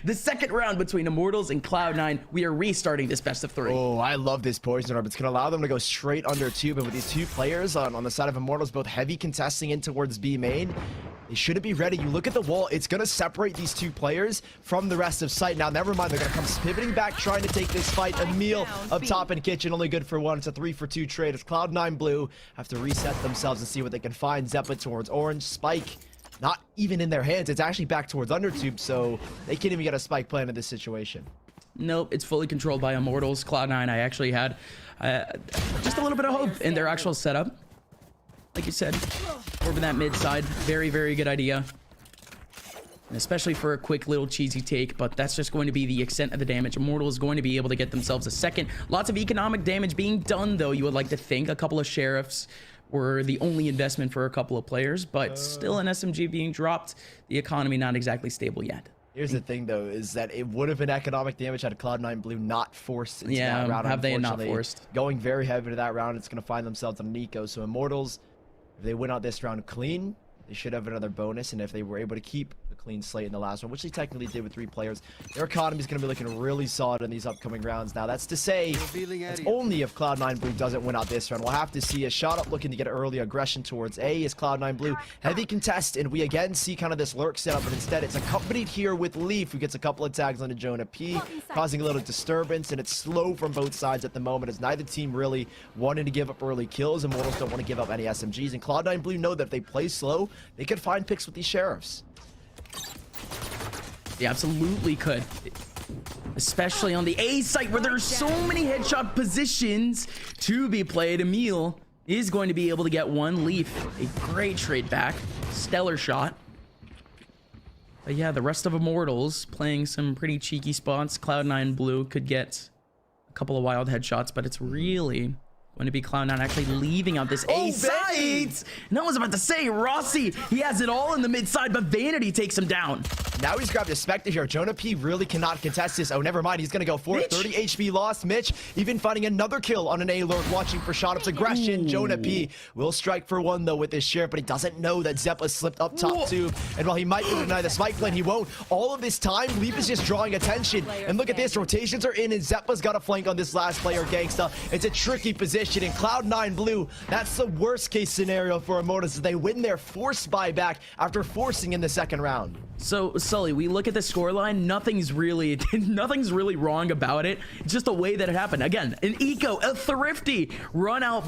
The second round between Immortals and Cloud9. We are restarting this best of 3. Oh, I love this poison orb. It's going to allow them to go straight under tube. And with these two players on the side of Immortals, both heavy contesting in towards B main, they shouldn't be ready. You look at the wall, it's going to separate these two players from the rest of site. Now, never mind, they're going to come pivoting back, trying to take this fight. Emil up top in kitchen, only good for 1. It's a 3-for-2 trade. As Cloud9 Blue have to reset themselves and see what they can find. Zeppet towards orange. Spike, not even in their hands. It's actually back towards undertube, so they can't even get a spike plan in this situation. Nope, it's fully controlled by Immortals. Cloud9, I actually had just a little bit of hope in their actual setup. Like you said, over that mid side, very, very good idea. And especially for a quick little cheesy take, but that's just going to be the extent of the damage. Immortal is going to be able to get themselves a second. Lots of economic damage being done, though. You would like to think a couple of sheriffs were the only investment for a couple of players, but still an SMG being dropped. The economy not exactly stable yet. Here's the thing, though, is that it would have been economic damage had Cloud9 Blue not forced into that round. Have they not forced? Going very heavy to that round, it's going to find themselves on Nico. So Immortals, if they win out this round clean, they should have another bonus. And if they were able to keep the clean slate in the last one, which they technically did with 3 players, their economy is going to be looking really solid in these upcoming rounds. Now, that's to say, it's only if Cloud9 Blue doesn't win out this round. We'll have to see a shot up looking to get early aggression towards A is Cloud9 Blue. Heavy contest, and we again see kind of this lurk setup, but instead it's accompanied here with Leaf, who gets a couple of tags onto Jonah P, causing a little disturbance, and it's slow from both sides at the moment as neither team really wanting to give up early kills. Immortals don't want to give up any SMGs, and Cloud9 Blue know that if they play slow, they could find picks with these sheriffs. They absolutely could. Especially on the A site where there's so many headshot positions to be played. Emil is going to be able to get one. Leaf, a great trade back. Stellar shot. But yeah, the rest of Immortals playing some pretty cheeky spots. Cloud9 Blue could get a couple of wild headshots, but it's really going to be Cloud9 actually leaving out this A site. And I was about to say, Rossi, he has it all in the mid side, but Vanity takes him down. Now he's grabbed a Spectre here. Jonah P really cannot contest this. Oh, never mind. He's going to go for it. 30 HP lost. Mitch even finding another kill on an A lurk, watching for shot up's aggression. Ooh. Jonah P will strike for 1, though, with his sheriff, but he doesn't know that Zeppa slipped up top tube. And while he might deny the spike plan, he won't. All of this time, Leaf is just drawing attention. And look at this. Rotations are in, and Zeppa's got a flank on this last player, Gangsta. It's a tricky position. And Cloud9 Blue, that's the worst case scenario for Immortals as they win their forced buyback after forcing in the second round. So, Sully, we look at the scoreline, nothing's really wrong about it. It's just the way that it happened. Again, an eco, a thrifty run out,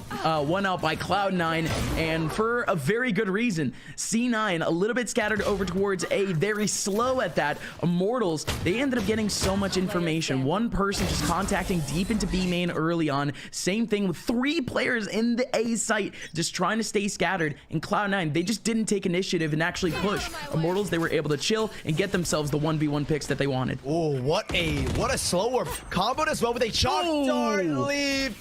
one out by Cloud9, and for a very good reason. C9, a little bit scattered over towards A, very slow at that. Immortals, they ended up getting so much information. One person just contacting deep into B main early on. Same thing with 3 players in the A site, just trying to stay scattered. And Cloud9, they just didn't take initiative and actually push. Immortals, they were able to chill and get themselves the 1v1 picks that they wanted. Oh, what a slower combo as well with a chalk dart lead.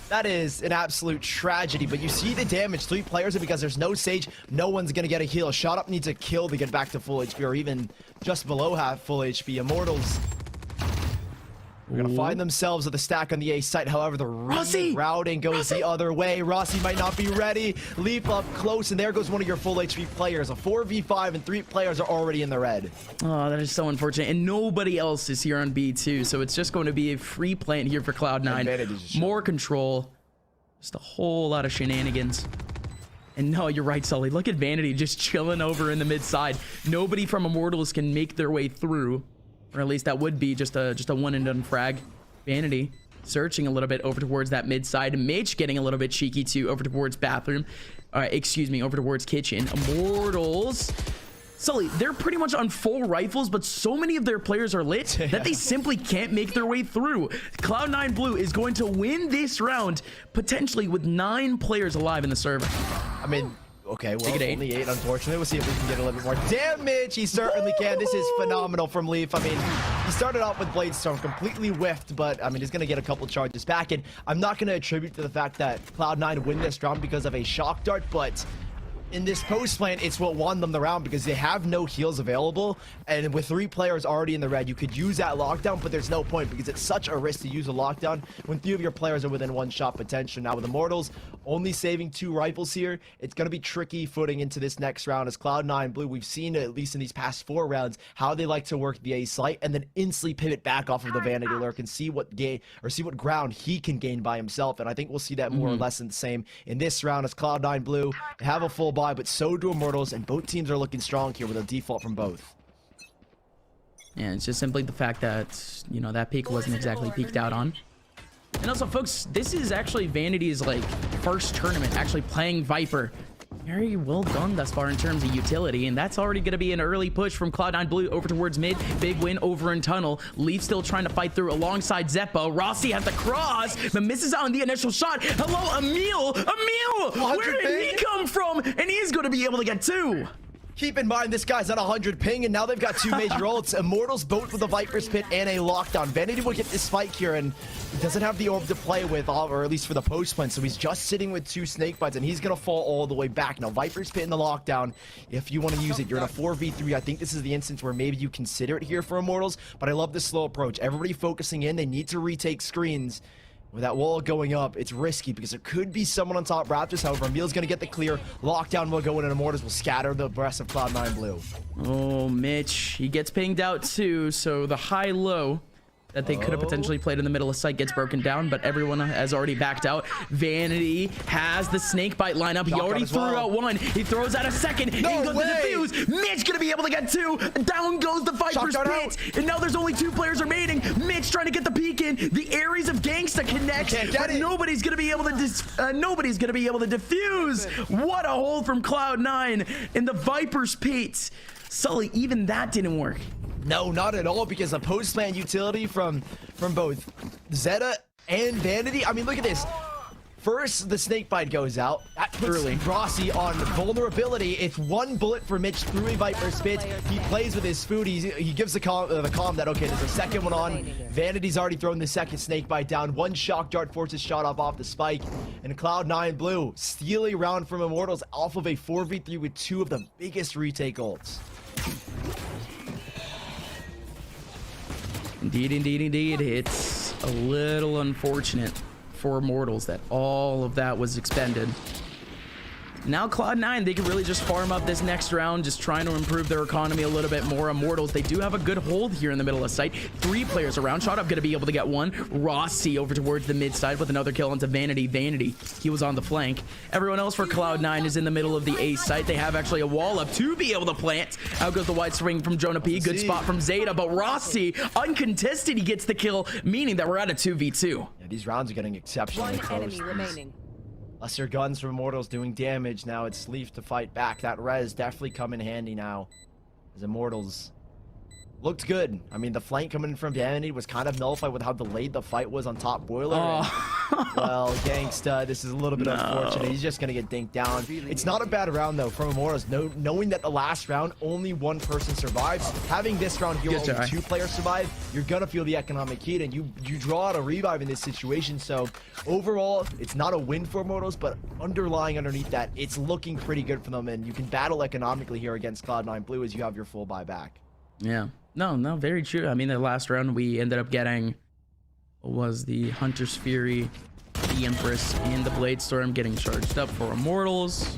That is an absolute tragedy, but you see the damage. 3 players, and because there's no Sage, no one's gonna get a heal. Shot up needs a kill to get back to full HP, or even just below half full HP. Immortals, we're gonna find themselves with a stack on the A site. However, the routing goes the other way. Rossi might not be ready. Leap up close, and there goes one of your full HP players. A 4v5, and 3 players are already in the red. Oh, that is so unfortunate. And nobody else is here on B2, so it's just going to be a free plant here for Cloud9. More control. Just a whole lot of shenanigans. And no, you're right, Sully. Look at Vanity just chilling over in the mid side. Nobody from Immortals can make their way through. Or at least that would be just a one and done frag. Vanity searching a little bit over towards that mid side. Mitch getting a little bit cheeky too over towards bathroom. Excuse me, over towards kitchen. Immortals. Sully, they're pretty much on full rifles, but so many of their players are lit that they simply can't make their way through. Cloud9 Blue is going to win this round, potentially with 9 players alive in the server. I mean, okay, well, only 8, unfortunately. We'll see if we can get a little bit more damage. He certainly can. This is phenomenal from Leaf. I mean, he started off with Bladestorm, completely whiffed, but, I mean, he's going to get a couple charges back. And I'm not going to attribute to the fact that Cloud9 win this round because of a shock dart, but in this post plan, it's what won them the round because they have no heals available, and with 3 players already in the red, you could use that lockdown, but there's no point because it's such a risk to use a lockdown when 3 of your players are within 1 shot potential. Now with Immortals only saving 2 rifles here, it's going to be tricky footing into this next round as Cloud9 Blue, we've seen at least in these past 4 rounds how they like to work the A site and then instantly pivot back off of the Vanity Lurk and see what ground he can gain by himself, and I think we'll see that more or less in the same in this round as Cloud9 Blue have a full buy, but so do Immortals, and both teams are looking strong here with a default from both. Yeah, it's just simply the fact that, you know, that peak wasn't exactly peaked out on. And also, folks, this is actually Vanity's, like, first tournament actually playing Viper. Very well done thus far in terms of utility, and that's already going to be an early push from Cloud9 Blue over towards mid. Big win over in tunnel. Leaf still trying to fight through alongside Zeppo. Rossi has the cross, but misses out on the initial shot. Hello, Emil! Emil! Where did he come from? And he's going to be able to get 2. Keep in mind, this guy's at 100 ping, and now they've got 2 major ults. Immortals both with a Viper's Pit and a lockdown. Vanity will get this spike here, and he doesn't have the orb to play with, or at least for the post plan, so he's just sitting with 2 snake bites, and he's going to fall all the way back. Now, Viper's Pit in the lockdown, if you want to use it, you're in a 4v3. I think this is the instance where maybe you consider it here for Immortals, but I love this slow approach. Everybody focusing in. They need to retake screens. With that wall going up, it's risky because there could be someone on top Raptors. However, Emil's going to get the clear. Lockdown will go in, and Immortals will scatter the rest of Cloud9 Blue. Oh, Mitch. He gets pinged out too, so the high-low that they could have potentially played in the middle of site gets broken down, but everyone has already backed out. Vanity has the snake bite lineup. He already threw out 1. He throws out a second. He goes to defuse. Mitch gonna be able to get 2. Down goes the Viper's Pit. And now there's only 2 players remaining. Mitch trying to get the peek in. The Ares of Gangsta connects, but nobody's gonna be able to defuse. What a hold from Cloud9 in the Viper's Pit. Sully, even that didn't work. No, not at all, because the post-plan utility from both Zeta and Vanity. I mean, look at this. First, the snake bite goes out. That puts Rossi on vulnerability. It's 1 bullet for Mitch through a Viper's Pit. He plays with his food. He gives the calm that, okay, there's a second one on. Vanity's already thrown the second snake bite down. 1 shock dart forces shot off the spike. And Cloud9 Blue steal a round from Immortals off of a 4v3 with 2 of the biggest retake ults. Indeed. It's a little unfortunate for Immortals that all of that was expended. Now Cloud9, they can really just farm up this next round, just trying to improve their economy a little bit more. Immortals, they do have a good hold here in the middle of site. 3 players around. Shot up going to be able to get 1. Rossi over towards the mid side with another kill onto Vanity. He was on the flank. Everyone else for Cloud9 is in the middle of the A site. They have actually a wall up to be able to plant. Out goes the wide swing from Jonah P. Good spot from Zeta, but Rossi, uncontested, he gets the kill, meaning that we're at a 2v2. Yeah, these rounds are getting exceptionally close. 1 enemy remaining. Lesser guns from Immortals doing damage. Now it's Leaf to fight back. That res definitely come in handy now, as Immortals looked good. I mean, the flank coming in from Vanity was kind of nullified with how delayed the fight was on top Boiler. Well, Gangsta, this is a little bit unfortunate. He's just going to get dinked down. It's not a bad round, though, from Immortals. Knowing that the last round, only 1 person survives. Having this round here, only 2 players survive, you're going to feel the economic heat, and you draw out a revive in this situation. So, overall, it's not a win for Immortals, but underlying underneath that, it's looking pretty good for them, and you can battle economically here against Cloud9 Blue as you have your full buyback. Yeah. No, very true. I mean, the last round we ended up getting was the Hunter's Fury, the Empress, and the Blade Storm getting charged up for Immortals.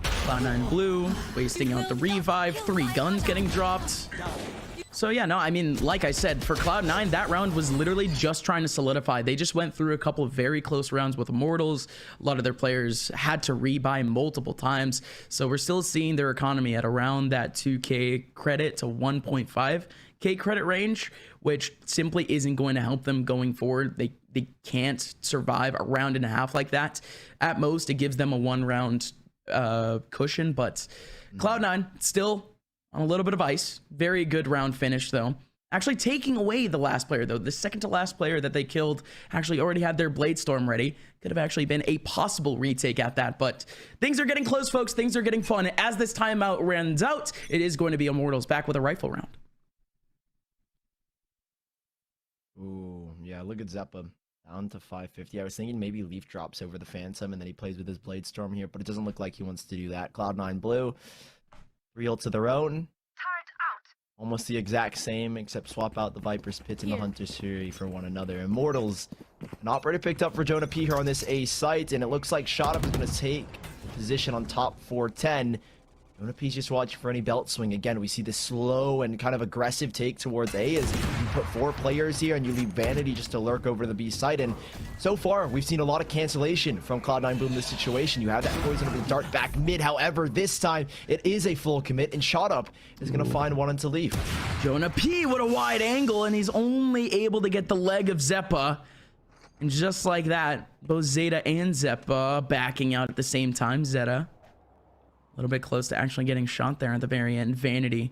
Cloud9 Blue wasting out the revive. 3 guns getting dropped. So yeah, no, I mean, like I said, for Cloud9, that round was literally just trying to solidify. They just went through a couple of very close rounds with Immortals. A lot of their players had to rebuy multiple times. So we're still seeing their economy at around that 2K credit to 1.5K credit range, which simply isn't going to help them going forward. They can't survive a round and a half like that. At most, it gives them a 1 round cushion, but Cloud9 still on a little bit of ice. Very good round finish, though. Actually taking away the last player, though. The second to last player that they killed actually already had their Blade Storm ready. Could have actually been a possible retake at that, but things are getting close, folks. Things are getting fun. As this timeout runs out, it is going to be Immortals back with a rifle round. Ooh, yeah, look at Zeppa. Down to 550. I was thinking maybe Leaf drops over the Phantom and then he plays with his Blade Storm here, but it doesn't look like he wants to do that. Cloud9 blue. 3 ult to their own. Almost the exact same, except swap out the Viper's Pit and the Hunter's Fury for one another. Immortals. An operator picked up for Jonah P here on this A site, and it looks like Shotup is going to take position on top 410. Jonah P's just watching for any belt swing. Again, we see this slow and kind of aggressive take towards A as you put 4 players here and you leave Vanity just to lurk over the B site. And so far, we've seen a lot of cancellation from Cloud9 Blue in this situation. You have that poisonable dart back mid. However, this time it is a full commit, and Shotup is going to find one into Leaf. Jonah P with a wide angle, and he's only able to get the leg of Zeppa. And just like that, both Zeta and Zeppa backing out at the same time. Zeta a little bit close to actually getting shot there at the very end. Vanity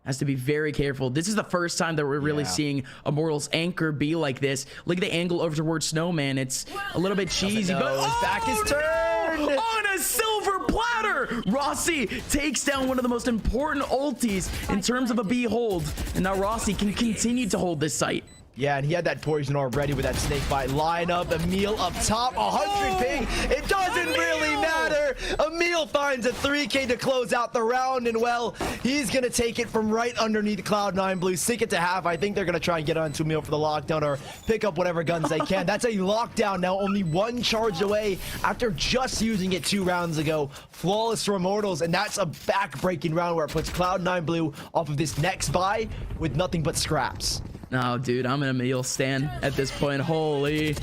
has to be very careful. This is the first time that we're really seeing Immortals anchor be like this. Look at the angle over towards Snowman. It's a little bit cheesy, but his back is turned on a silver platter. Rossi takes down one of the most important ultis in terms of a B hold, and now Rossi can continue to hold this site. Yeah, and he had that poison already with that snake bite lineup. Emil up top, 100 ping. It doesn't really matter. Emil finds a 3K to close out the round, and well, he's gonna take it from right underneath Cloud9 Blue, sink it to half. I think they're gonna try and get onto Emil for the lockdown or pick up whatever guns they can. That's a lockdown now, only 1 charge away after just using it 2 rounds ago. Flawless for Immortals, and that's a back-breaking round where it puts Cloud9 Blue off of this next buy with nothing but scraps. No, dude, I'm an Emil stan at this point. Holy.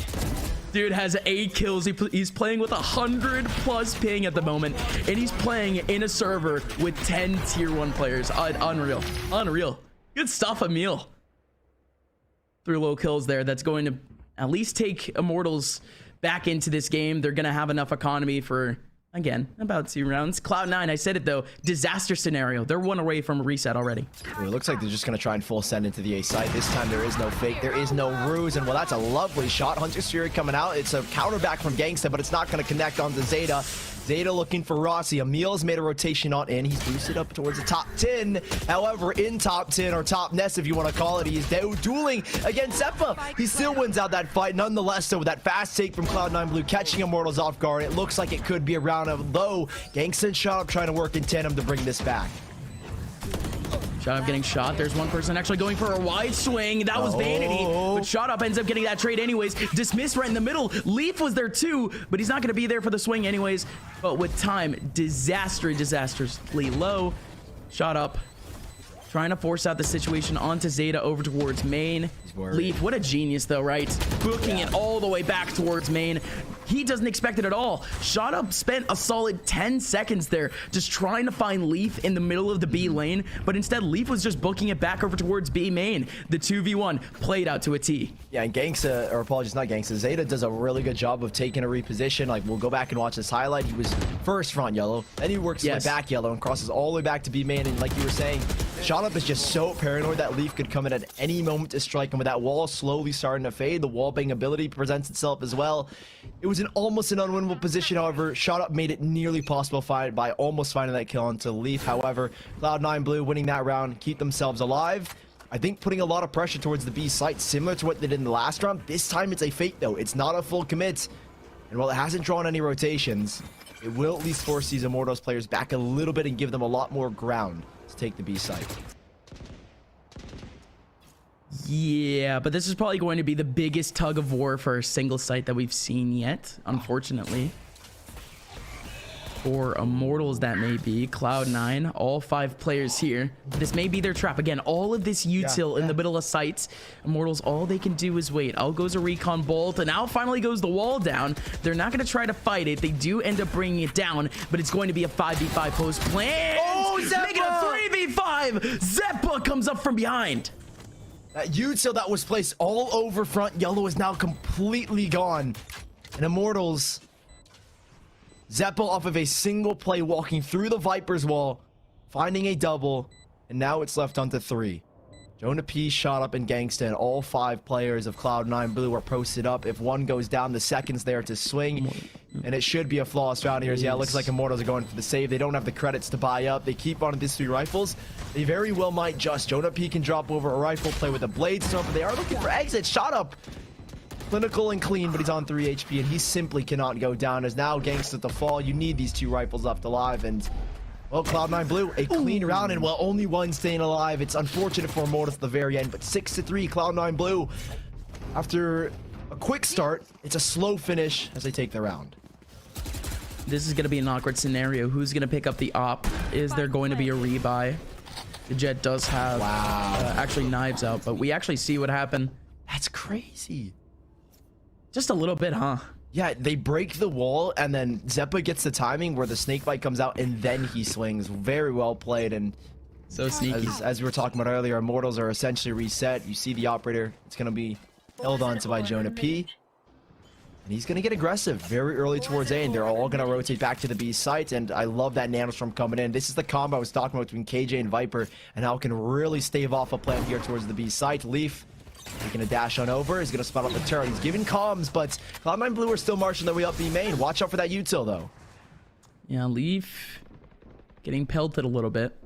Dude has 8 kills. He's playing with 100+ ping at the moment, and he's playing in a server with 10 tier 1 players. Unreal. Unreal. Good stuff, Emil. 3 low kills there. That's going to at least take Immortals back into this game. They're going to have enough economy for, again, about 2 rounds. Cloud9, I said it though, disaster scenario. They're 1 away from a reset already. It looks like they're just going to try and full send into the A site. This time there is no fake, there is no ruse, and well, that's a lovely shot. Hunter's Fury coming out. It's a counter back from Gangsta, but it's not going to connect onto Zeta. Zeta looking for Rossi. Emil's made a rotation on in. He's boosted up towards the top 10. However, in top 10 or top nest, if you want to call it, he's dueling against Zeppa. He still wins out that fight. Nonetheless, so with that fast take from Cloud9 Blue, catching Immortals off guard, it looks like it could be a round of low. Gangsta and Shotup trying to work in tandem to bring this back. Shotup getting shot. There's one person actually going for a wide swing. That was Vanity, but Shotup ends up getting that trade anyways. Dismissed right in the middle. Leaf was there too, but he's not going to be there for the swing anyways. But with time, disastrously low. Shotup trying to force out the situation onto Zeta over towards main. Leaf, what a genius though, right? Booking it all the way back towards main. He doesn't expect it at all. Shotup spent a solid 10 seconds there just trying to find Leaf in the middle of the B lane, but instead Leaf was just booking it back over towards B main. The 2v1 played out to a T. Yeah, and Gangsta, or apologies, not Gangsta, Zeta does a really good job of taking a reposition. Like, we'll go back and watch this highlight. He was first front yellow, then he works his way back yellow and crosses all the way back to B main, and like you were saying, Shotup is just so paranoid that Leaf could come in at any moment to strike him. With that wall slowly starting to fade, the wall bang ability presents itself as well. It was almost an unwinnable position. However, Shotup made it nearly possible by almost finding that kill onto Leaf. However, Cloud9 Blue winning that round, keep themselves alive. I think putting a lot of pressure towards the B site, similar to what they did in the last round. This time it's a fake though. It's not a full commit. And while it hasn't drawn any rotations, it will at least force these Immortals players back a little bit and give them a lot more ground to take the B site. Yeah, but this is probably going to be the biggest tug of war for a single site that we've seen yet, unfortunately. For Immortals, that may be. Cloud9, all 5 players here. This may be their trap. Again, all of this util in the middle of sites. Immortals, all they can do is wait. Out goes a recon bolt, and now finally goes the wall down. They're not going to try to fight it. They do end up bringing it down, but it's going to be a 5v5 post plan. Oh, Zeppa! Make it a 3v5. Zeppa comes up from behind. That util that was placed all over front yellow is now completely gone. And Immortals, Zeppa off of a single play, walking through the Viper's wall, finding a double, and now it's left onto 3. Jonah P, Shotup, and Gangsta, and all 5 players of Cloud9 Blue are posted up. If one goes down, the second's there to swing, and it should be a flawless round here. Yeah, it looks like Immortals are going for the save. They don't have the credits to buy up. They keep on these 3 rifles. They very well might just. Jonah P can drop over a rifle, play with a Blade Storm, but they are looking for exits. Shotup clinical and clean, but he's on 3 HP, and he simply cannot go down. As now Gangsta at the fall, you need these 2 rifles left alive, and well, Cloud9 Blue, a clean round, and well, only one staying alive. It's unfortunate for Immortals at the very end, but 6-3, Cloud9 Blue. After a quick start, it's a slow finish as they take the round. This is going to be an awkward scenario. Who's going to pick up the op? Is there going to be a rebuy? The Jet does have actually knives out, but we actually see what happened. That's crazy. Just a little bit, huh? Yeah, they break the wall, and then Zeppa gets the timing where the snakebite comes out, and then he swings. Very well played, and so sneaky. As we were talking about earlier, Immortals are essentially reset. You see the operator. It's going to be held on to by Jonah P. And he's going to get aggressive very early towards A, and they're all going to rotate back to the B site, and I love that Nanostorm coming in. This is the combo I was talking about between KJ and Viper, and how it can really stave off a plant here towards the B site. Leaf taking a dash on over. He's going to spot out the turret. He's giving comms, but Cloud9 Blue are still marching their way up B main. Watch out for that util, though. Yeah, Leaf getting pelted a little bit.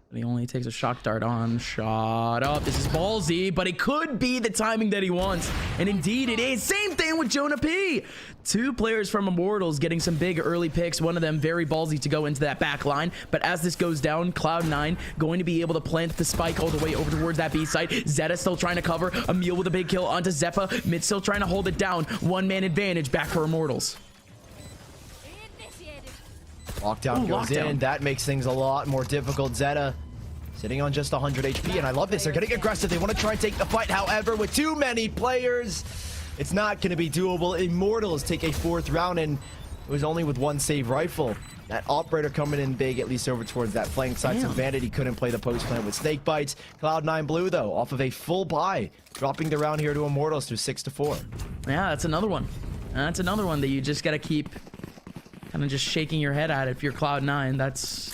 But he only takes a shock dart on. Shot up. This is ballsy, but it could be the timing that he wants. And indeed it is. Same thing with Jonah P. 2 players from Immortals getting some big early picks. One of them very ballsy to go into that back line. But as this goes down, Cloud9 going to be able to plant the spike all the way over towards that B site. Zeta still trying to cover. Emil with a big kill onto Zeppa. Mid still trying to hold it down. 1-man advantage back for Immortals. Lockdown goes in. That makes things a lot more difficult. Zeta sitting on just 100 HP, and I love this. They're getting aggressive. They want to try and take the fight. However, with too many players, it's not going to be doable. Immortals take a 4th round, and it was only with 1 save rifle. That operator coming in big, at least over towards that flank side. So Vanity couldn't play the post plant with snake bites. Cloud9 Blue, though, off of a full buy, dropping the round here to Immortals to 6-4. Yeah, that's another one. That's another one that you just got to keep kind of just shaking your head at. If you're Cloud9, that's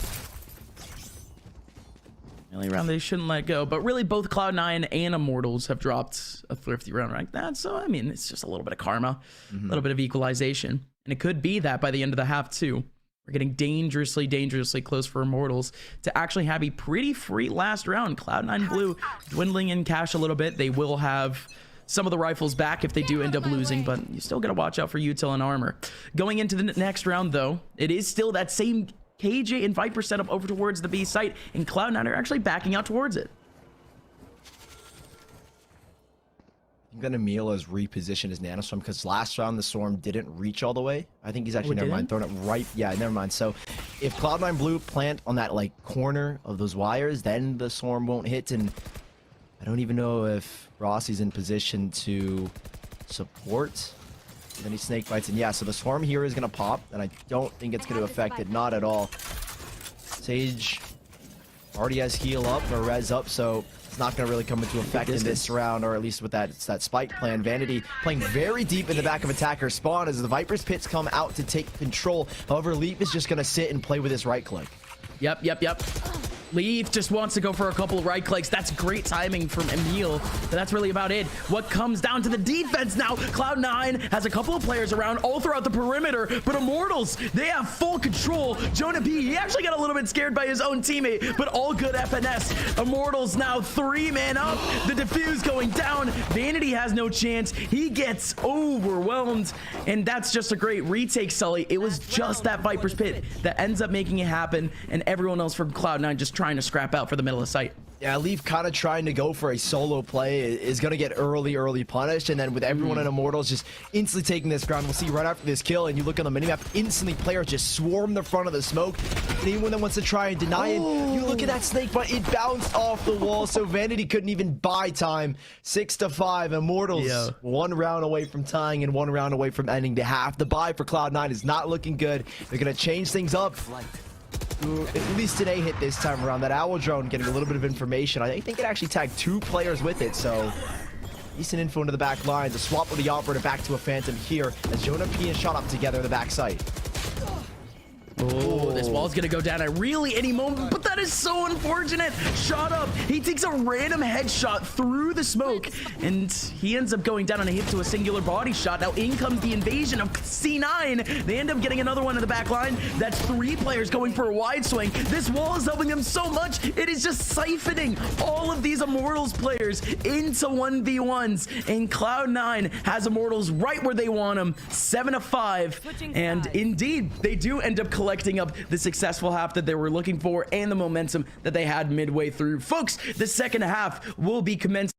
really round they shouldn't let go. But really, both Cloud9 and Immortals have dropped a thrifty round like that. So, I mean, it's just a little bit of karma, a little bit of equalization. And it could be that by the end of the half, too. We're getting dangerously, dangerously close for Immortals to actually have a pretty free last round. Cloud9 Blue dwindling in cash a little bit. They will have some of the rifles back if they do end up losing, but you still got to watch out for util and armor. Going into the next round, though, it is still that same KJ and Viper setup over towards the B site, and Cloud9 are actually backing out towards it. I think that Emil has repositioned his Nanostorm because last round the Storm didn't reach all the way. I think he's actually, never mind, thrown it right. Yeah, never mind. So if Cloud9 Blue plant on that like corner of those wires, then the Storm won't hit, and I don't even know if Rossi's in position to support. And then he snake bites, and yeah, so the Swarm here is going to pop, and I don't think it's going to affect it, not at all. Sage already has heal up or res up, so it's not going to really come into effect in this round, or at least with that spike plan. Vanity playing very deep in the back of attacker spawn as the Viper's pits come out to take control. However, Leap is just going to sit and play with his right click. Yep. Leaf just wants to go for a couple of right clicks. That's great timing from Emil, but that's really about it. What comes down to the defense now, Cloud9 has a couple of players around all throughout the perimeter, but Immortals, they have full control. Jonah P, he actually got a little bit scared by his own teammate, but all good FNS. Immortals now 3-man up, the defuse going down. Vanity has no chance. He gets overwhelmed, and that's just a great retake, Sully. It was just that Viper's pit that ends up making it happen, and everyone else from Cloud9 just trying to scrap out for the middle of the site. Yeah, Leaf kind of trying to go for a solo play is going to get early punished, and then with everyone in Immortals just instantly taking this ground, we'll see right after this kill, and you look on the minimap, instantly players just swarm the front of the smoke, and anyone that wants to try and deny it, you look at that snake, but it bounced off the wall, so Vanity couldn't even buy time. 6-5, Immortals 1 round away from tying and 1 round away from ending the half. The buy for Cloud9 is not looking good. They're going to change things up. At least today hit this time around. That owl drone getting a little bit of information. I think it actually tagged 2 players with it, so decent info into the back lines. A swap with the operator back to a Phantom here as Jonah P and shot up together in the back site. Oh, this wall's gonna go down at really any moment, but that is so unfortunate. Shot up. He takes a random headshot through the smoke, and he ends up going down on a hit to a singular body shot. Now in comes the invasion of C9. They end up getting another one in the back line. That's 3 players going for a wide swing. This wall is helping them so much. It is just siphoning all of these Immortals players into 1v1s, and CLOUD9 has Immortals right where they want them, 7-5, and indeed, they do end up collecting up the successful half that they were looking for and the momentum that they had midway through. Folks, the second half will be commencing.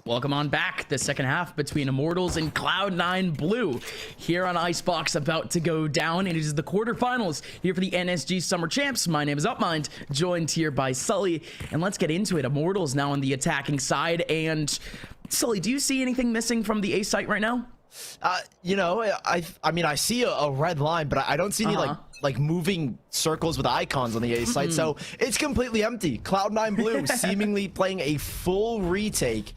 Welcome on back. The second half between Immortals and CLOUD9 Blue here on Icebox, about to go down. It is the quarterfinals here for the NSG Summer Champs. My name is Upmind, joined here by Sully, and let's get into it. Immortals now on the attacking side, and Sully, do you see anything missing from the A site right now? You know, I mean, I see a red line, but I don't see any like moving circles with icons on the A site, so it's completely empty. CLOUD9 Blue seemingly playing a full retake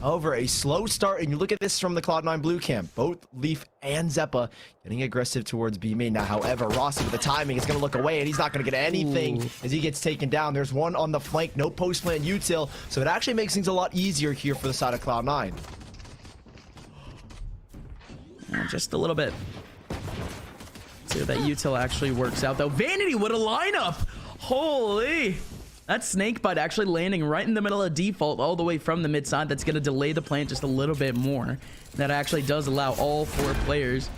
over a slow start, and you look at this from the CLOUD9 Blue camp. Both Leaf and Zeppa getting aggressive towards B main. Now, however, Rossi with the timing is going to look away, and he's not going to get anything as he gets taken down. There's one on the flank, no post plant util, so it actually makes things a lot easier here for the side of CLOUD9. Just a little bit. See if that util actually works out, though. Vanity, what a lineup! Holy! That snakebite actually landing right in the middle of default all the way from the mid side. That's going to delay the plant just a little bit more. That actually does allow all 4 players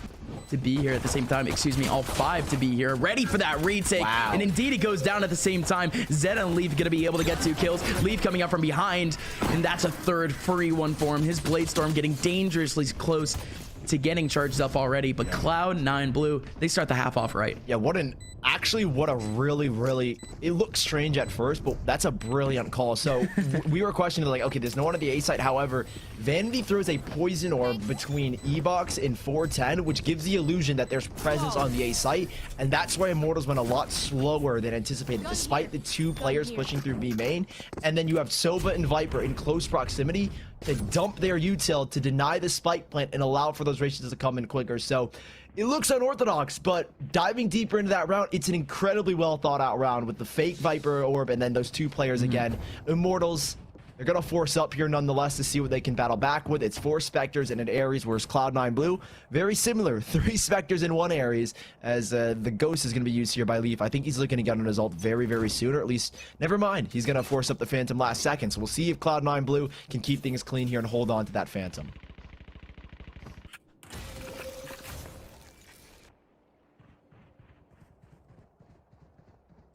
to be here at the same time. Excuse me, all 5 to be here, ready for that retake. Wow. And indeed, it goes down at the same time. Zed and Leaf going to be able to get 2 kills. Leaf coming up from behind, and that's a third free one for him. His Blade Storm getting dangerously close to getting charged up already, but CLOUD9 Blue, they start the half off right. Yeah, what a really, it looks strange at first, but that's a brilliant call. So we were questioning, like, okay, there's no one at the A site. However, Vanity throws a poison orb between E-Box and 410, which gives the illusion that there's presence on the A site, and that's why Immortals went a lot slower than anticipated, despite the 2 players pushing through B main. And then you have Sova and Viper in close proximity to dump their util to deny the spike plant and allow for those races to come in quicker. So it looks unorthodox, but diving deeper into that round, it's an incredibly well thought out round with the fake Viper orb and then those 2 players again. Immortals They're going to force up here nonetheless to see what they can battle back with. It's 4 Spectres and an Ares, whereas Cloud9 Blue, very similar. 3 Spectres and 1 Ares, as the Ghost is going to be used here by Leaf. I think he's looking to get on his ult very, very soon, or at least, never mind. He's going to force up the Phantom last second. So we'll see if Cloud9 Blue can keep things clean here and hold on to that Phantom.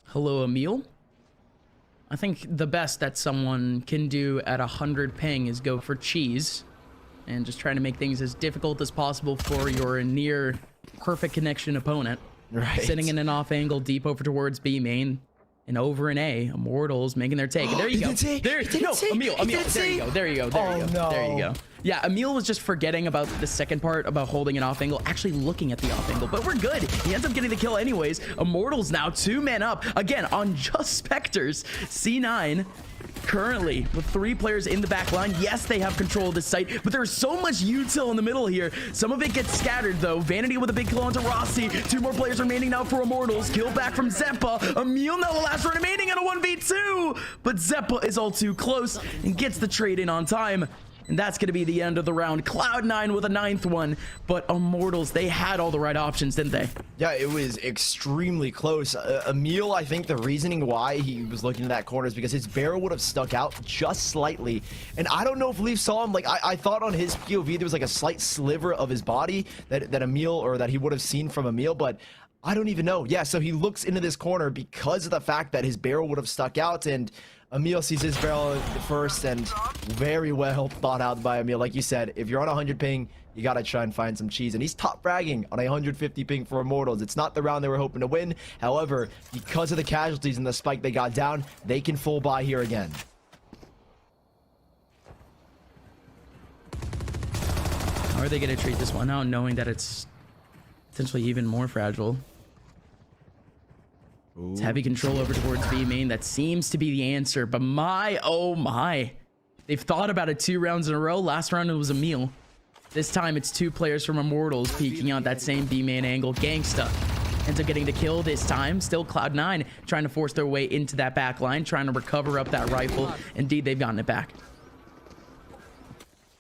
Hello, Emil. I think the best that someone can do at 100 ping is go for cheese and just trying to make things as difficult as possible for your near perfect connection opponent. Right. Sitting in an off angle deep over towards B main and over in A. Immortals making their take. There you go. Emil, there you go. There you go. Yeah, Emil was just forgetting about the second part about holding an off angle, actually looking at the off angle, but we're good. He ends up getting the kill anyways. Immortals now 2 men up again on just Spectres. C9 currently with 3 players in the back line. Yes, they have control of this site, but there's so much util in the middle here. Some of it gets scattered though. Vanity with a big kill onto Rossi. 2 more players remaining now for Immortals. Kill back from Zeppa. Emil now the last one remaining in a 1v2, but Zeppa is all too close and gets the trade in on time. And that's going to be the end of the round. Cloud9 with a 9th one, but Immortals, they had all the right options, didn't they? Yeah, it was extremely close. Emil, I think the reasoning why he was looking in that corner is because his barrel would have stuck out just slightly. And I don't know if Leaf saw him. Like, I thought on his POV there was like a slight sliver of his body that Emil, or that he would have seen from Emil, but I don't even know. Yeah, so he looks into this corner because of the fact that his barrel would have stuck out, and Emil sees his barrel first, and very well thought out by Emil. Like you said, if you're on 100 ping, you got to try and find some cheese. And he's top fragging on a 150 ping for Immortals. It's not the round they were hoping to win. However, because of the casualties and the spike they got down, they can full buy here again. How are they going to treat this one out, knowing that it's potentially even more fragile? It's heavy control over towards B main. That seems to be the answer, but oh my. They've thought about it 2 rounds in a row. Last round it was Emil. This time it's 2 players from Immortals peeking out that same B main angle. Gangsta ends up getting the kill this time. Still Cloud9 trying to force their way into that back line, trying to recover up that rifle. Indeed, they've gotten it back.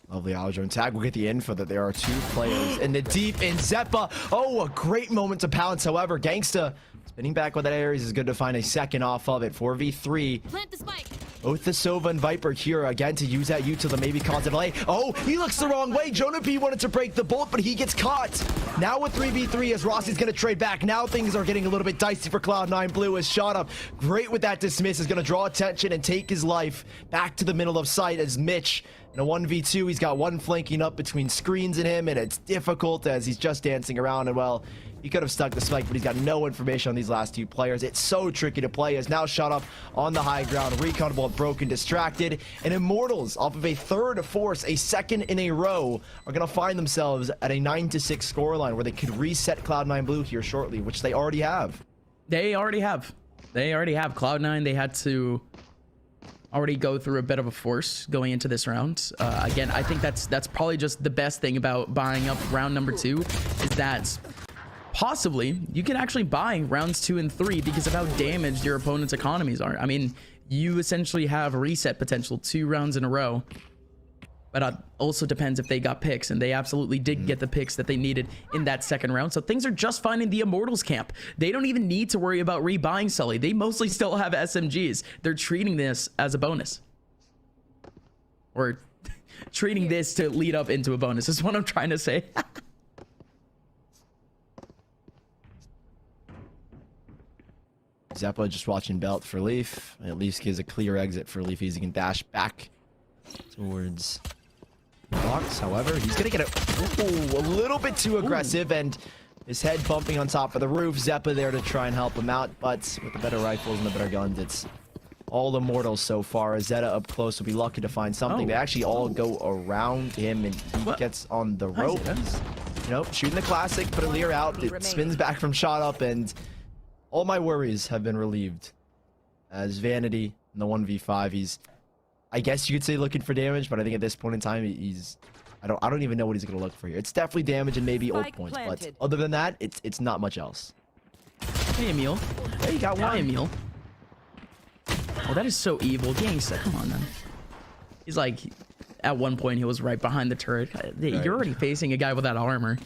Lovely Aljo and Tag will get the info that there are 2 players in the deep in Zeppa. Oh, a great moment to pounce. However, Gangsta spinning back with that Ares is good to find a second off of it. 4v3. Plant the spike. Both the Sova and Viper here again to use that util to maybe cause a delay. Oh, he looks the wrong way. Jonah P wanted to break the bolt, but he gets caught. Now with 3v3 as Rossi's going to trade back. Now things are getting a little bit dicey for Cloud9 Blue as shot up. Great with that dismiss. Is going to draw attention and take his life back to the middle of sight as Mitch in a 1v2. He's got 1 flanking up between screens and him, and it's difficult as he's just dancing around. And well, he could have stuck the spike, but he's got no information on these last 2 players. It's so tricky to play as now shot up on the high ground. Recon ball broken, distracted. And Immortals, off of a 3rd force, a 2nd in a row, are going to find themselves at a 9-6 scoreline where they could reset Cloud9 Blue here shortly, which they already have. They already have. Cloud9, they had to already go through a bit of a force going into this round. Again, I think that's probably just the best thing about buying up round number 2 is that possibly you can actually buy rounds 2 and 3 because of how damaged your opponent's economies are. I mean, you essentially have reset potential 2 rounds in a row, but also depends if they got picks, and they absolutely did get the picks that they needed in that 2nd round. So things are just fine in the Immortals camp. They don't even need to worry about rebuying Sully. They mostly still have SMGs. They're treating this as a bonus, or treating this to lead up into a bonus is what I'm trying to say. Zeppa just watching belt for Leaf. At least gives a clear exit for Leaf as he can dash back towards the box. However, he's going to get a little bit too aggressive, and his head bumping on top of the roof. Zeppa there to try and help him out, but with the better rifles and the better guns, it's all Immortals so far. Zeta up close will be lucky to find something. They actually all go around him, and he gets on the rope. You know, shooting the classic, put a leer out. It spins back from shot up, and all my worries have been relieved. As Vanity in the 1v5, he's, I guess you could say, looking for damage, but I think at this point in time, he's, I don't even know what he's gonna look for here. It's definitely damage and maybe ult points, but other than that, it's not much else. Hey, Emil. Hey, you got one. Hi, Emil. Oh, that is so evil. Gangsta, come on, man. He's like, at one point he was right behind the turret. You're already facing a guy with that armor.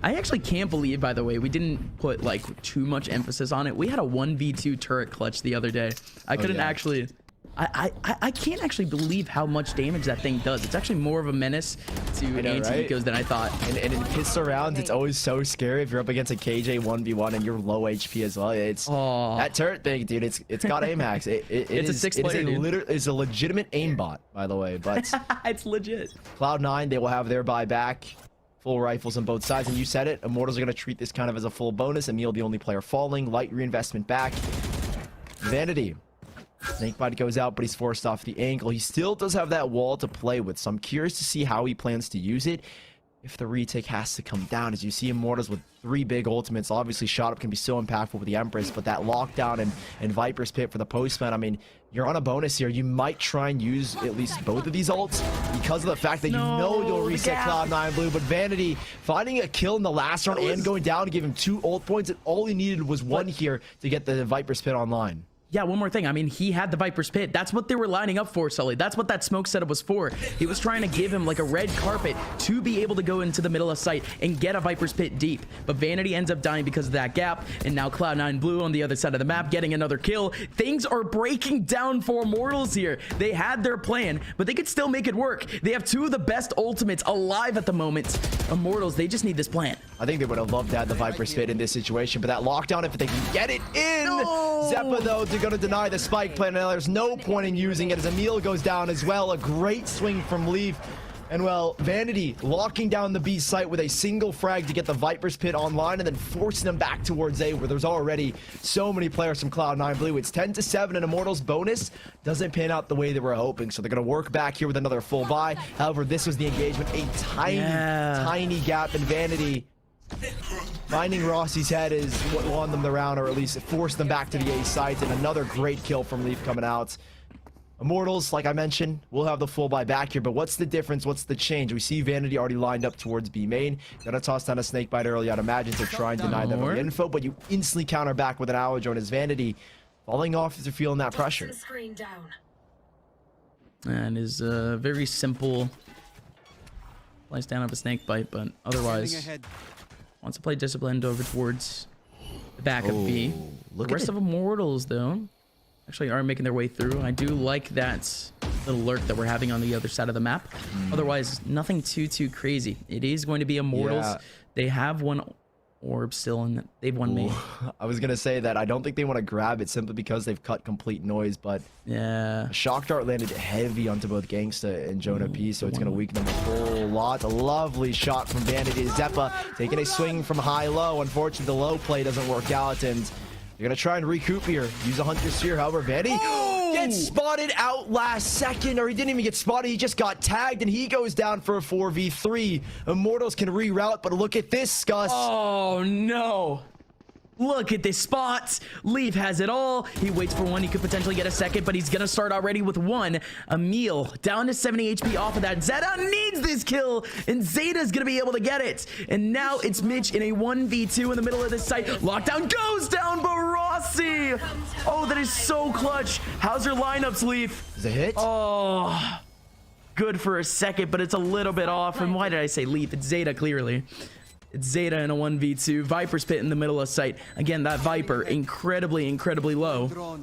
I actually can't believe, by the way, we didn't put like too much emphasis on it. We had a 1v2 turret clutch the other day. I couldn't actually... I can't actually believe how much damage that thing does. It's actually more of a menace to anti-ecos than I thought. And in pistol rounds, it's always so scary if you're up against a KJ 1v1 and you're low HP as well. It's that turret thing, dude. It's got aim hacks. It's a six-player, dude. It's a legitimate aimbot, by the way. But it's legit. CLOUD9, they will have their buyback. Full rifles on both sides, and you said it. Immortals are going to treat this kind of as a full bonus. Emil, the only player falling. Light reinvestment back. Vanity. Snakebite goes out, but he's forced off the ankle. He still does have that wall to play with, so I'm curious to see how he plans to use it. If the retake has to come down, as you see Immortals with 3 big ultimates. Obviously, shot up can be so impactful with the Empress, but that lockdown and Viper's Pit for the postman, I mean, you're on a bonus here. You might try and use at least both of these ults because of the fact that you know you'll reset CLOUD9 blue. But Vanity finding a kill in the last round and going down to give him 2 ult points, and all he needed was 1 here to get the Viper's Pit online. Yeah, one more thing. I mean, he had the Viper's Pit. That's what they were lining up for, Sully. That's what that smoke setup was for. He was trying to give him like a red carpet to be able to go into the middle of sight and get a Viper's Pit deep. But Vanity ends up dying because of that gap. And now CLOUD9 blue on the other side of the map getting another kill. Things are breaking down for Immortals here. They had their plan, but they could still make it work. They have 2 of the best ultimates alive at the moment. Immortals, they just need this plan. I think they would have loved to have the Viper's Pit in this situation, but that lockdown, if they can get it in. Zeppa, though, they're going to deny the spike plan. Now there's no point in using it as Emil goes down as well. A great swing from Leaf. And, well, Vanity locking down the B site with a single frag to get the Viper's Pit online and then forcing them back towards A, where there's already so many players from CLOUD9 blue. It's 10-7, and Immortals bonus doesn't pan out the way they were hoping. So they're going to work back here with another full buy. However, this was the engagement. A tiny gap in Vanity. Finding Rossi's head is what won them the round, or at least forced them back to the A site. And another great kill from Leaf coming out. Immortals, like I mentioned, will have the full buy back here, but what's the difference? What's the change? We see Vanity already lined up towards B main. Gonna toss down a Snakebite early. I'd imagine to try and deny them the info, but you instantly counter back with an Hour Drone as Vanity falling off as they're feeling that pressure. And is very simple. Lies down of a Snakebite, but otherwise wants to play disciplined over towards the back of B. The rest of Immortals, though, actually are making their way through. I do like that little lurk that we're having on the other side of the map. Otherwise, nothing too crazy. It is going to be Immortals. They have 1 orb still, and they've won me. I was gonna say that I don't think they want to grab it simply because they've cut complete noise, but yeah, shock dart landed heavy onto both Gangsta and Jonah P, so it's gonna weaken them a whole lot. A lovely shot from Vanity. Zeppa taking a swing from high-low. Unfortunately, the low play doesn't work out, and they're gonna try and recoup here. Use a Hunter's Spear. However, Vanity gets spotted out last second, or he didn't even get spotted. He just got tagged, and he goes down for a 4v3. Immortals can reroute, but look at this, Scuss. Oh, no. Look at this spot. Leaf has it all. He waits for 1. He could potentially get a second, but he's going to start already with 1. Emil down to 70 HP off of that. Zeta needs this kill, and Zeta's going to be able to get it. And now it's Mitch in a 1v2 in the middle of this site. Lockdown goes down, but Rossi. Oh, that is so clutch. How's your lineups, Leaf? Is it hit? Oh, good for a second, but it's a little bit off. And why did I say Leaf? It's Zeta, clearly. It's Zeta in a 1v2. Viper's Pit in the middle of sight. Again, that Viper, incredibly low.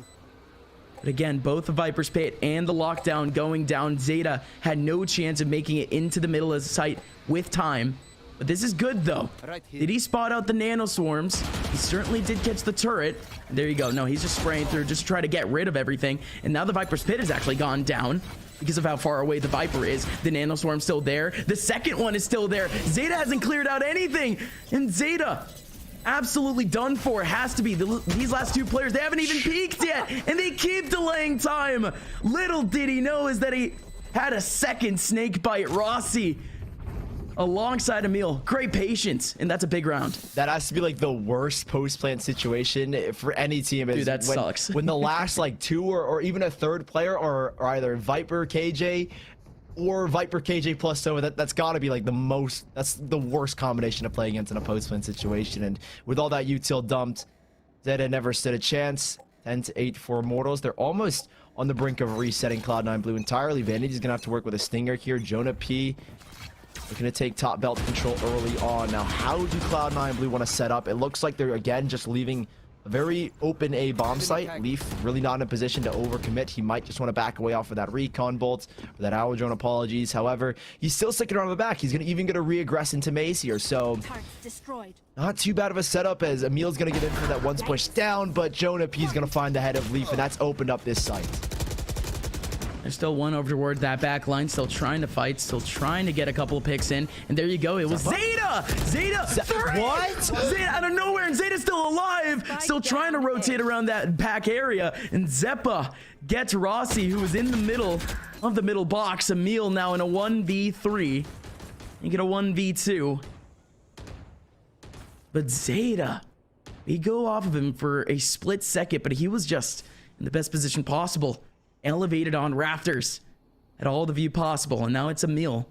But again, both the Viper's Pit and the lockdown going down. Zeta had no chance of making it into the middle of sight with time. But this is good, though. Did he spot out the nano swarms? He certainly did catch the turret. There you go. No, he's just spraying through, just to try to get rid of everything. And now the Viper's Pit has actually gone down because of how far away the Viper is. The nano swarm's still there. The second one is still there. Zeta hasn't cleared out anything. And Zeta, absolutely done for. Has to be. These last 2 players, they haven't even peaked yet. And they keep delaying time. Little did he know is that he had a second Snakebite. Rossi alongside Emil. Great patience, and that's a big round. That has to be like the worst post-plant situation for any team. Dude, that sucks. When the last like 2 or even a 3rd player are either Viper KJ or Viper KJ plus Sova, that's got to be like that's the worst combination to play against in a post-plant situation. And with all that util dumped, Zeta never stood a chance. 10-8 for Immortals. They're almost on the brink of resetting Cloud9 Blue entirely. Vanity's gonna have to work with a Stinger here. Jonah P looking to take top belt control early on. Now, how do Cloud9 Blue want to set up? It looks like they're, again, just leaving a very open A bomb site. Leaf really not in a position to overcommit. He might just want to back away off of that recon bolt, or that hour drone, apologies. However, he's still sticking around the back. He's even going to re-aggress into Maze here, so not too bad of a setup, as Emil's going to get in for that once push down, but Jonah P's going to find the head of Leaf, and that's opened up this site. There's still one over towards that back line, still trying to fight, still trying to get a couple of picks in. And there you go. It was Zeta! Zeta! What? Zeta out of nowhere, and Zeta's still alive! Still trying to rotate around that back area. And Zeppa gets Rossi, who was in the middle of the middle box. Emil now in a 1v3. You get a 1v2. But Zeta, we go off of him for a split second, but he was just in the best position possible. Elevated on rafters at all the view possible, and now it's Emil.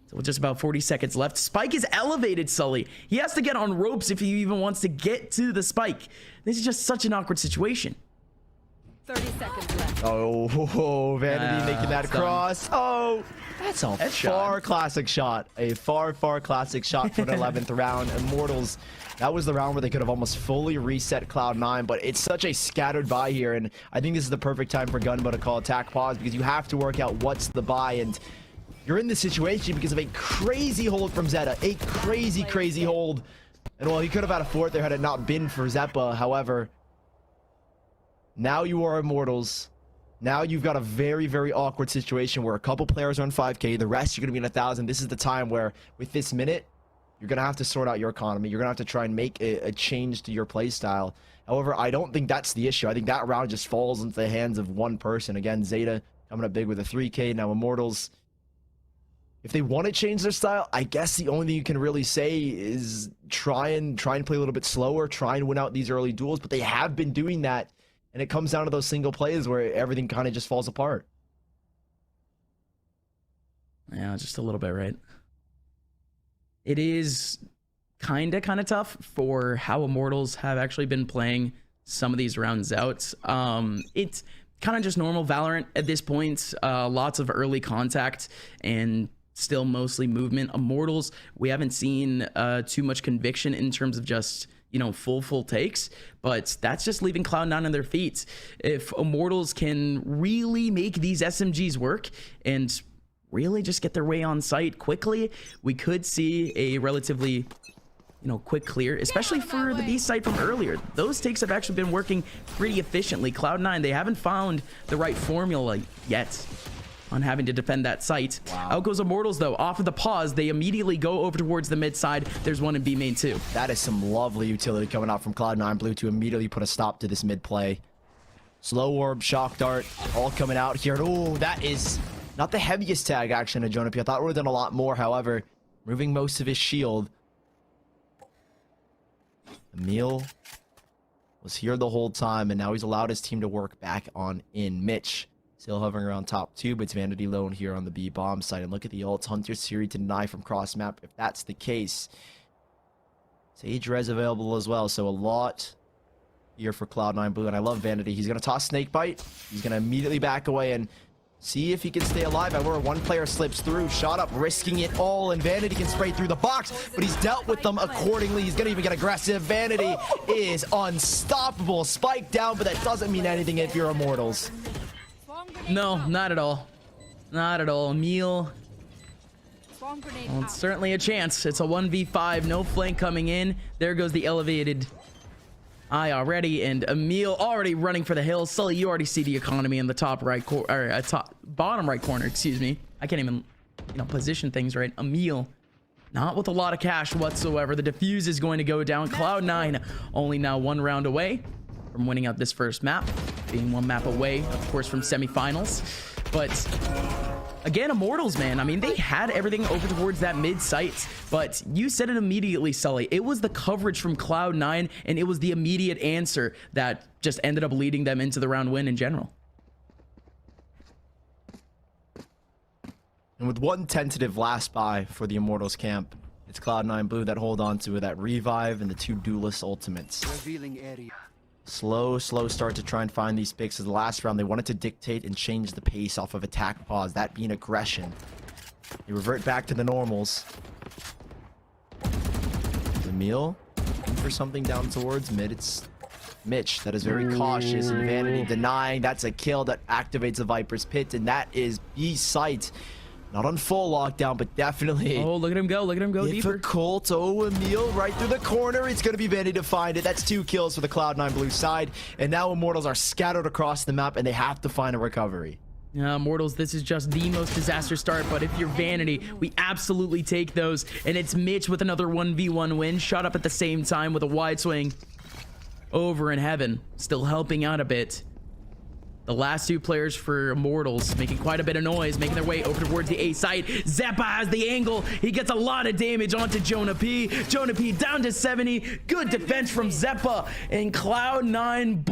So with just about 40 seconds left, Spike is elevated, Sully. He has to get on ropes if he even wants to get to the Spike. This is just such an awkward situation. 30 seconds left. Oh, Vanity making that cross. Oh, that's a far classic shot. A far classic shot for the 11th round. Immortals, that was the round where they could have almost fully reset Cloud9, but it's such a scattered buy here, and I think this is the perfect time for Gunbo to call attack pause, because you have to work out what's the buy, and you're in this situation because of a crazy hold from Zeta. A crazy hold. And well, he could have had a fourth there had it not been for Zeppa. However, now you are Immortals. Now you've got a very awkward situation where a couple players are on 5k, the rest you're going to be in 1,000. This is the time where, with this minute, you're going to have to sort out your economy. You're going to have to try and make a change to your play style. However, I don't think that's the issue. I think that round just falls into the hands of one person. Again, Zeta coming up big with a 3k. Now Immortals, if they want to change their style, I guess the only thing you can really say is try and play a little bit slower, try and win out these early duels, but they have been doing that. And it comes down to those single plays where everything kind of just falls apart. Yeah, just a little bit, right? It is kind of tough for how Immortals have actually been playing some of these rounds out. It's kind of just normal Valorant at this point. Lots of early contact and still mostly movement. Immortals, we haven't seen too much conviction in terms of just, you know, full takes, but that's just leaving Cloud9 on their feet. If Immortals can really make these SMGs work and really just get their way on site quickly, we could see a relatively, you know, quick clear, especially for the B site from earlier. Those takes have actually been working pretty efficiently. Cloud9, they haven't found the right formula yet on having to defend that site. Wow. Out goes Immortals, though. Off of the pause, they immediately go over towards the mid side. There's one in B main, too. That is some lovely utility coming out from Cloud9 Blue to immediately put a stop to this mid play. Slow orb, shock dart, all coming out here. Oh, that is not the heaviest tag action to Jonah P. I thought we would have done a lot more. However, moving most of his shield. Emil was here the whole time, and now he's allowed his team to work back on in. Mitch still hovering around top 2, but it's Vanity lone here on the B bomb side. And look at the ult. Hunter Siri to deny from cross map. If that's the case, Sage Res available as well. So a lot here for Cloud9 Blue. And I love Vanity. He's going to toss Snakebite. He's going to immediately back away and see if he can stay alive. However, one player slips through, shot up, risking it all, and Vanity can spray through the box, but he's dealt with them accordingly. He's gonna even get aggressive. Vanity is unstoppable. Spike down, but that doesn't mean anything if you're Immortals. No, not at all. Not at all. Emil, well, it's certainly a chance. It's a 1v5, no flank coming in. There goes the elevated eye already, and Emil already running for the hills. Sully, you already see the economy in the top right corner, or bottom right corner, excuse me. I can't even, you know, position things right. Emil, not with a lot of cash whatsoever. The defuse is going to go down. Cloud9 only now one round away from winning out this first map, being one map away, of course, from semifinals. But again, Immortals, man, I mean, they had everything over towards that mid site, but you said it immediately, Sully. It was the coverage from Cloud9, and it was the immediate answer that just ended up leading them into the round win in general. And with one tentative last buy for the Immortals camp, it's Cloud9 Blue that hold on to that revive and the 2 duelist ultimates. Revealing area. Slow start to try and find these picks. The last round, they wanted to dictate and change the pace off of attack pause, that being aggression. They revert back to the normals. Emil looking for something down towards mid. It's Mitch that is very cautious, and Vanity denying. That's a kill that activates the Viper's Pit, and that is B site. Not on full lockdown, but definitely. Oh, look at him go. Look at him go deeper. Difficult. Oh, Emil right through the corner. It's going to be Vanity to find it. That's 2 kills for the Cloud9 blue side. And now Immortals are scattered across the map, and they have to find a recovery. Immortals, this is just the most disaster start, but if you're Vanity, we absolutely take those. And it's Mitch with another 1v1 win, shot up at the same time with a wide swing over in heaven, still helping out a bit. The last 2 players for Immortals making quite a bit of noise, making their way over towards the A site. Zeppa has the angle. He gets a lot of damage onto Jonah P. Jonah P down to 70. Good defense from Zeppa, and Cloud9